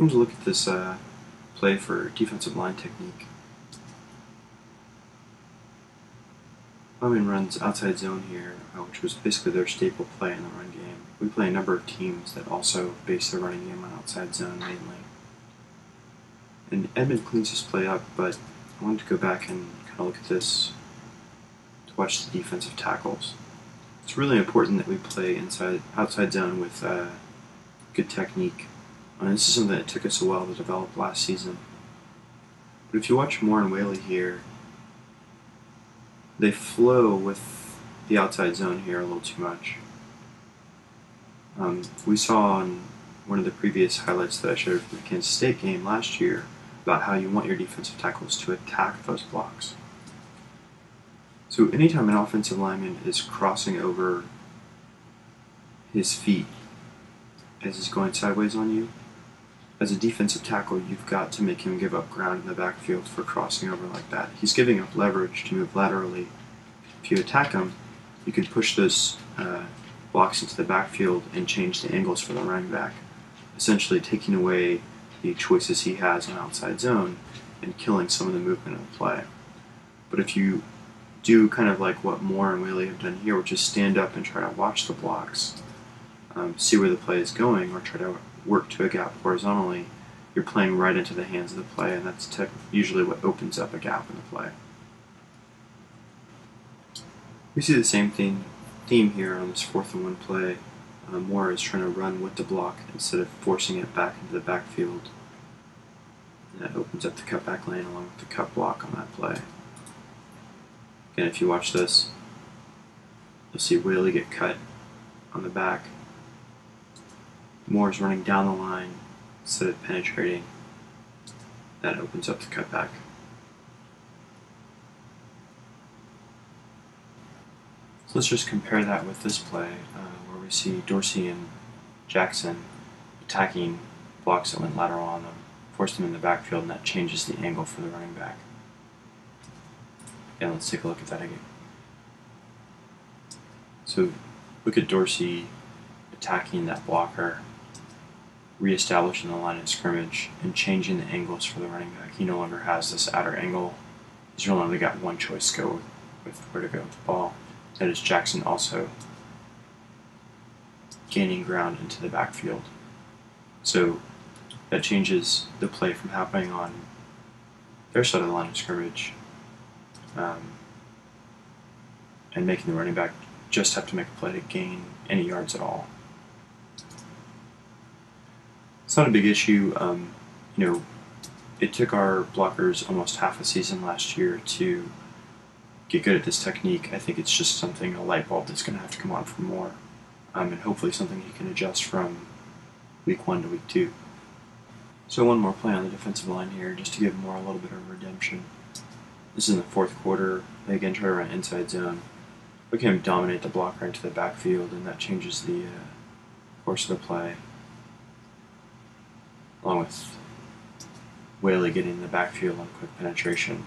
I'm going to look at this play for defensive line technique. Wyoming runs outside zone here, which was basically their staple play in the run game. We play a number of teams that also base their running game on outside zone mainly. And Edmond cleans this play up, but I wanted to go back and kind of look at this to watch the defensive tackles. It's really important that we play outside zone with good technique. And this is something that took us a while to develop last season. But if you watch Moore and Whaley here, they flow with the outside zone here a little too much. We saw in one of the previous highlights that I showed from the Kansas State game last year about how you want your defensive tackles to attack those blocks. So anytime an offensive lineman is crossing over his feet as he's going sideways on you, as a defensive tackle, you've got to make him give up ground in the backfield for crossing over like that. He's giving up leverage to move laterally. If you attack him, you can push those blocks into the backfield and change the angles for the running back, essentially taking away the choices he has in outside zone and killing some of the movement of the play. But if you do kind of like what Moore and Whaley have done here, which is stand up and try to watch the blocks, see where the play is going, or try to work to a gap horizontally, you're playing right into the hands of the play, and that's usually what opens up a gap in the play. We see the same theme here on this 4th and 1 play. Moore is trying to run with the block instead of forcing it back into the backfield. And that opens up the cutback lane along with the cut block on that play. Again, if you watch this, you'll see Whaley get cut on the back. Moore's running down the line instead of penetrating. That opens up the cutback. So let's just compare that with this play where we see Dorsey and Jackson attacking blocks that went lateral on them, forced them in the backfield, and that changes the angle for the running back. Yeah, let's take a look at that again. So look at Dorsey attacking that blocker, reestablishing the line of scrimmage, and changing the angles for the running back. He no longer has this outer angle. He's really only got one choice to go with where to go with the ball. That is Jackson also gaining ground into the backfield. So that changes the play from happening on their side of the line of scrimmage and making the running back just have to make a play to gain any yards at all. It's not a big issue. It took our blockers almost half a season last year to get good at this technique. I think it's just something, a light bulb that's going to have to come on for Moore, and hopefully something he can adjust from week 1 to week 2. So one more play on the defensive line here, just to give Moore a little bit of redemption. This is in the 4th quarter. They again try to run inside zone. Look at him dominate the blocker into the backfield, and that changes the course of the play, along with Whaley getting in the backfield on quick penetration.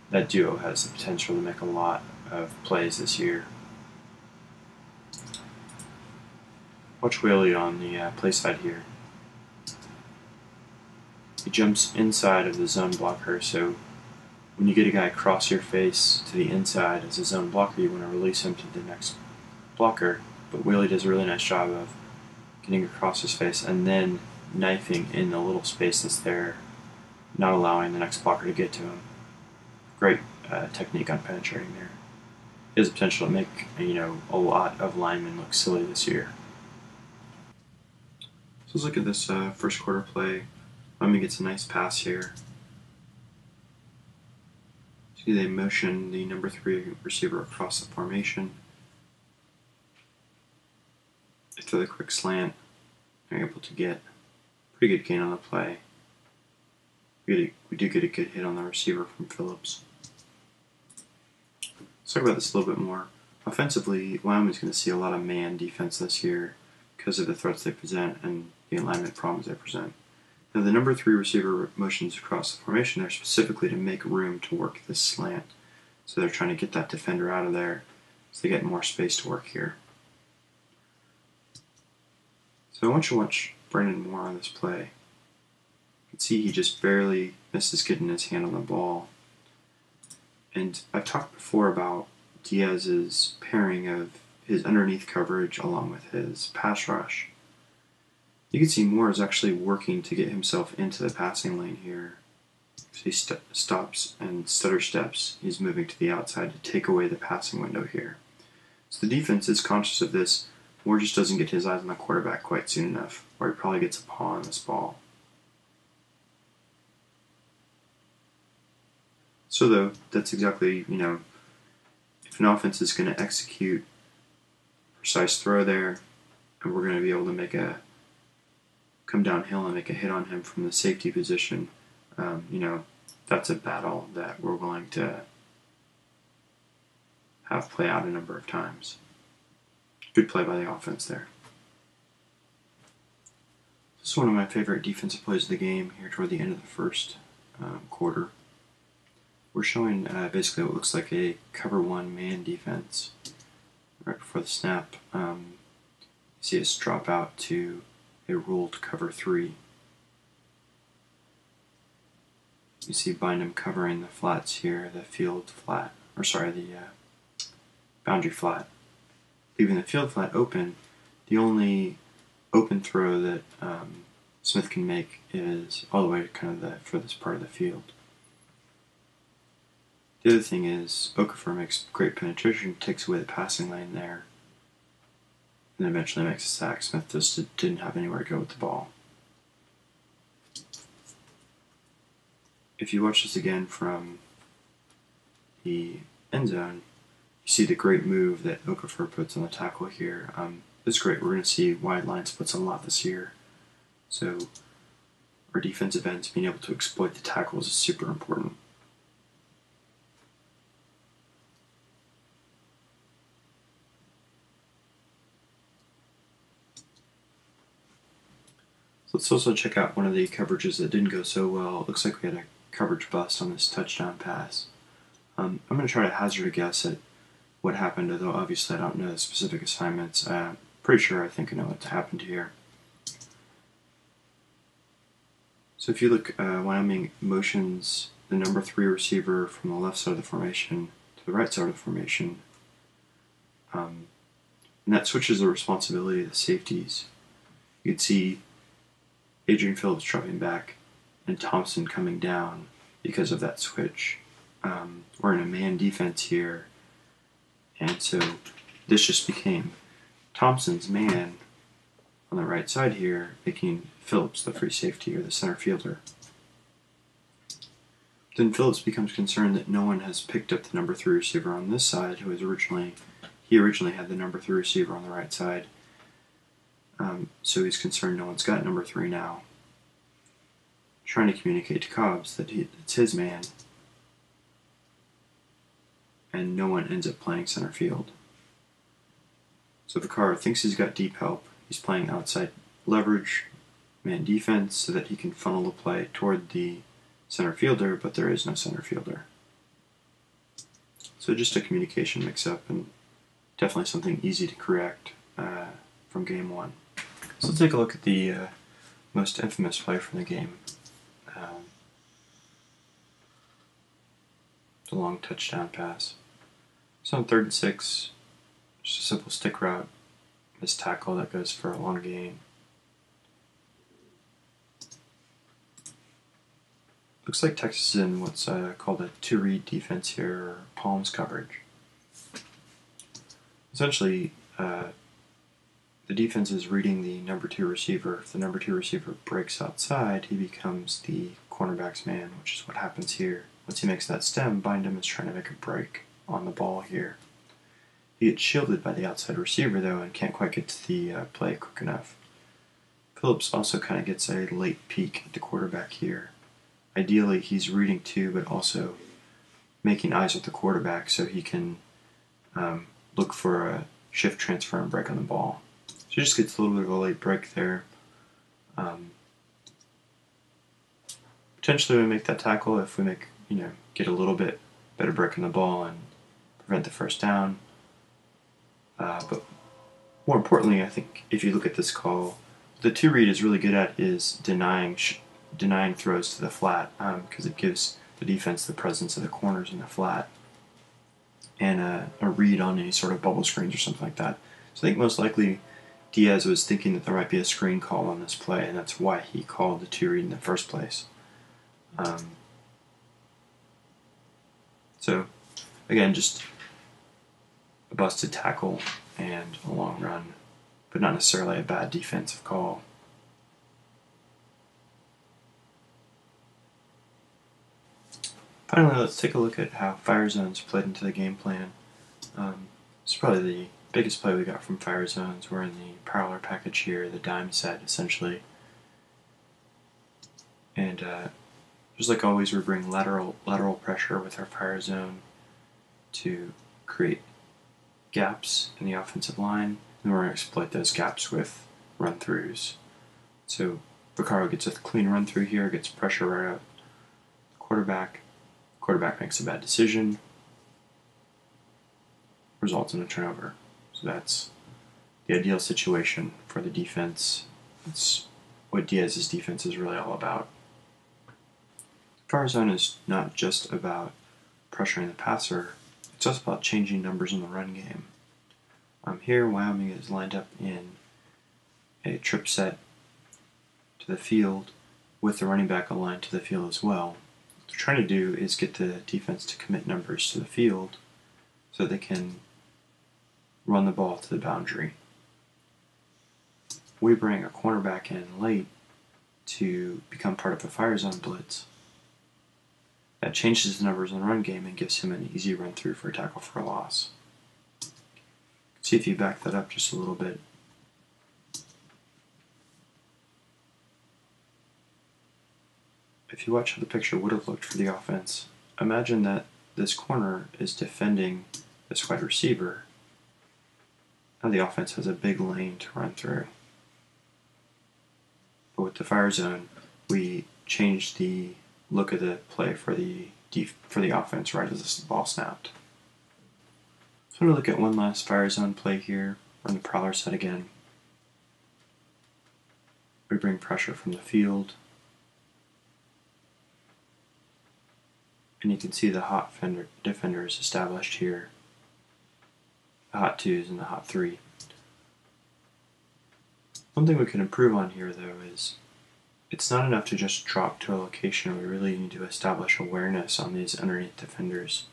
That duo has the potential to make a lot of plays this year. Watch Whaley on the play side here. He jumps inside of the zone blocker, so when you get a guy across your face to the inside as a zone blocker, you want to release him to the next blocker. But Whaley does a really nice job of getting across his face and then knifing in the little space that's there, not allowing the next blocker to get to him. Great technique on penetrating there. He has the potential to make a lot of linemen look silly this year. So let's look at this 1st quarter play. Wyoming gets a nice pass here. See, they motion the number 3 receiver across the formation. They throw the quick slant. They're able to get a pretty good gain on the play. We do get a good hit on the receiver from Phillips. Let's talk about this a little bit more. Offensively, Wyoming's going to see a lot of man defense this year because of the threats they present and the alignment problems they present. Now, the number 3 receiver motions across the formation there specifically to make room to work this slant. So they're trying to get that defender out of there so they get more space to work here. So I want you to watch Brandon Moore on this play. You can see he just barely misses getting his hand on the ball. And I've talked before about Diaz's pairing of his underneath coverage along with his pass rush. You can see Moore is actually working to get himself into the passing lane here. So he stops and stutter steps. He's moving to the outside to take away the passing window here. So the defense is conscious of this. Moore just doesn't get his eyes on the quarterback quite soon enough, or he probably gets a paw on this ball. So though, that's exactly, if an offense is going to execute a precise throw there, and we're going to be able to come downhill and make a hit on him from the safety position, that's a battle that we're willing to have play out a number of times. Good play by the offense there. This is one of my favorite defensive plays of the game here toward the end of the first quarter. We're showing basically what looks like a cover one man defense right before the snap. You see us drop out to a ruled cover three. You see Bynum covering the flats here, the boundary flat. Leaving the field flat open, the only open throw that Smith can make is all the way to kind of the furthest part of the field. The other thing is Okafor makes great penetration, takes away the passing lane there, and eventually makes a sack. Smith just didn't have anywhere to go with the ball. If you watch this again from the end zone, you see the great move that Okafor puts on the tackle here. It's great. We're going to see wide line splits a lot this year. So our defensive ends being able to exploit the tackles is super important. So let's also check out one of the coverages that didn't go so well. It looks like we had a coverage bust on this touchdown pass. I'm going to try to hazard a guess at what happened, although obviously I don't know the specific assignments. Pretty sure I think I know what happened here. So if you look, Wyoming motions the number 3 receiver from the left side of the formation to the right side of the formation. And that switches the responsibility of the safeties. You can see Adrian Phillips dropping back and Thompson coming down because of that switch. We're in a man defense here, and so this just became Thompson's man on the right side here, making Phillips the free safety or the center fielder. Then Phillips becomes concerned that no one has picked up the number 3 receiver on this side, who was originally had the number 3 receiver on the right side. So he's concerned no one's got number 3 now. Trying to communicate to Cobbs that it's his man, and no one ends up playing center field. So Vicar thinks he's got deep help. He's playing outside leverage, man defense, so that he can funnel the play toward the center fielder, but there is no center fielder. So just a communication mix-up, and definitely something easy to correct from game 1. So let's take a look at the most infamous play from the game. The long touchdown pass. So on 3rd and 6, just a simple stick route, missed tackle that goes for a long gain. Looks like Texas is in what's called a 2-read defense here, or palms coverage. Essentially, the defense is reading the number 2 receiver. If the number 2 receiver breaks outside, he becomes the cornerback's man, which is what happens here. Once he makes that stem, Bynum is trying to make a break on the ball here. He gets shielded by the outside receiver, though, and can't quite get to the play quick enough. Phillips also kind of gets a late peek at the quarterback here. Ideally, he's reading 2, but also making eyes with the quarterback so he can look for a shift transfer and break on the ball. So he just gets a little bit of a late break there. Potentially we make that tackle if we get a little bit better break on the ball and prevent the first down. But more importantly, I think if you look at this call, the two read is really good at is denying throws to the flat, because it gives the defense the presence of the corners in the flat, and a read on any sort of bubble screens or something like that. So I think most likely Diaz was thinking that there might be a screen call on this play, and that's why he called the two read in the first place. So again, just a busted tackle and a long run, but not necessarily a bad defensive call. Finally, let's take a look at how fire zones played into the game plan. It's probably the biggest play we got from fire zones. We're in the parallel package here, the dime set essentially. And just like always, we bring lateral pressure with our fire zone to create gaps in the offensive line, and we're going to exploit those gaps with run-throughs. So Vaccaro gets a clean run-through here, gets pressure right up quarterback. Quarterback makes a bad decision, results in a turnover. So that's the ideal situation for the defense. It's what Diaz's defense is really all about. Fire zone is not just about pressuring the passer, it's also about changing numbers in the run game. Here, Wyoming is lined up in a trip set to the field with the running back aligned to the field as well. What they're trying to do is get the defense to commit numbers to the field so they can run the ball to the boundary. We bring a cornerback in late to become part of a fire zone blitz. That changes the numbers in the run game and gives him an easy run through for a tackle for a loss. See if you back that up just a little bit. If you watch how the picture would have looked for the offense, imagine that this corner is defending this wide receiver. Now the offense has a big lane to run through. But with the fire zone, we change the look of the play for the offense right as the ball snapped. So I'm going to look at one last fire zone play here. Run the prowler set again. We bring pressure from the field. And you can see the hot defenders established here. The hot twos and the hot three. One thing we can improve on here though is it's not enough to just drop to a location. We really need to establish awareness on these underneath defenders.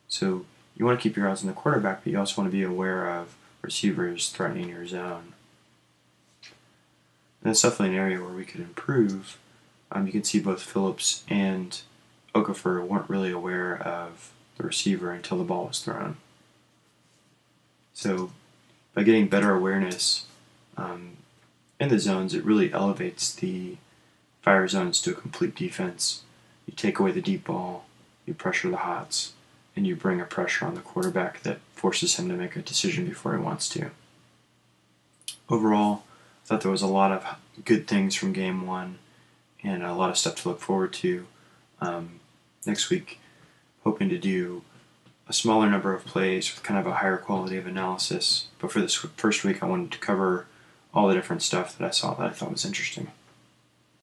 So you want to keep your eyes on the quarterback, but you also want to be aware of receivers threatening your zone. And that's definitely an area where we could improve. You can see both Phillips and Okafor weren't really aware of the receiver until the ball was thrown. So by getting better awareness in the zones, it really elevates the fire zones to a complete defense. You take away the deep ball, you pressure the hots, and you bring a pressure on the quarterback that forces him to make a decision before he wants to. Overall, I thought there was a lot of good things from Game 1 and a lot of stuff to look forward to. Next week, hoping to do a smaller number of plays with kind of a higher quality of analysis. But for this first week, I wanted to cover all the different stuff that I saw that I thought was interesting.